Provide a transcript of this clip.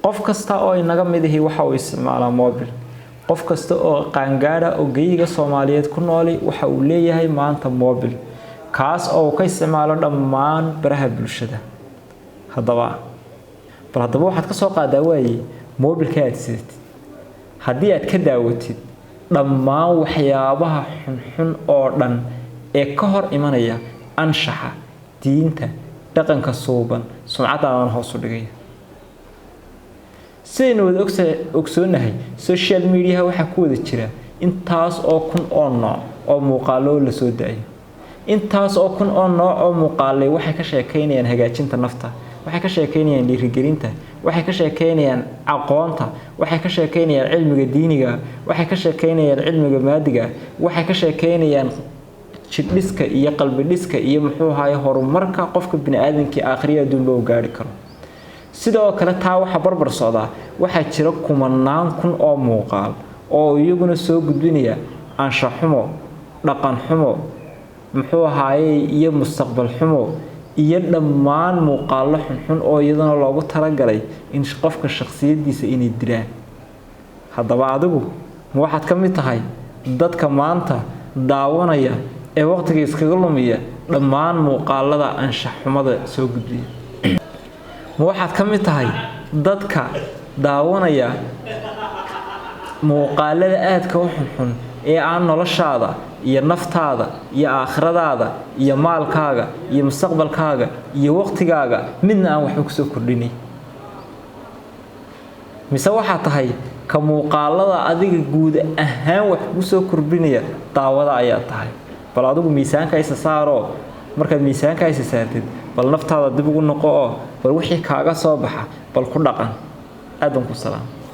qof kasta oo inaga mid yahay waxa uu isticmaalaa mobile qof kasta oo qaangaara oo geeyiga Soomaaliyeed ku nool waxa uu leeyahay maanta mobile kaas oo ka isticmaalo dhammaan baraha bulshada haddaba waxaad ka soo qaadaa waayay mobile-ka aad sidid haddii aad ka daawatid dhammaan waxyaabaha xun oo dhan ee ka hor imanaya anshaxa diinta dhaqanka suuban sumcadaadan hoos u dhigay sideen wada ogsoonahay social media waxa ku wada jira intaas oo kun oo nooc oo muuqaalo la soo daayo intaas oo kun oo nooc oo muuqaalay waxay ka sheekeynayaan hagaajinta nafta waxay ka sheekeynayaan dhiirigelinta waxay ka sheekeynayaan aqoonta waxay ka sheekeynayaan cilmiga diiniga waxay ka sheekeynayaan cilmiga maadiga waxay ka sheekeynayaan jidhiska iyo qalbi dhiska iyo muxuu ahaay horumarka qofka bini'aadamka aakhiriya adduunba u gaari karo sidoo kale taa waxa barbar socda waxa jira kumanaan kun oo muuqaal oo iyaguna soo gudbinaya anshax xumo dhaqan xumo muxuu ahaay iyo mustaqbal xumo iyo dhammaan muuqaalo xun oo iyadana loogu talagalay in qofka shakhsiyadiisa inay diraan haddaba adigu waxaad ka mid tahay dadka maanta daawanaya ee waqtiga iskaga lumiya dhammaan muuqaalada anshax xumada soo gudbiya waxaad ka mid tahay dadka daawanaya muuqaalada aadka u xun ee aan noloshaada iyo naftaada iyo aakhiradaada iyo maalkaaga iyo mustaqbalkaaga iyo waqtigaaga midna aan waxba ku soo kordhinay mise waxa tahay ka muuqaalada adiga guud ahaan wax ku soo kordhinaya daawada ayaa tahay bal adigu miisaanka isa saaro marka miisaanka isa saartid bal naftaada dib ugu noqo bal wixii kaaga soo baxa bal ku dhaqan aadan ku salaam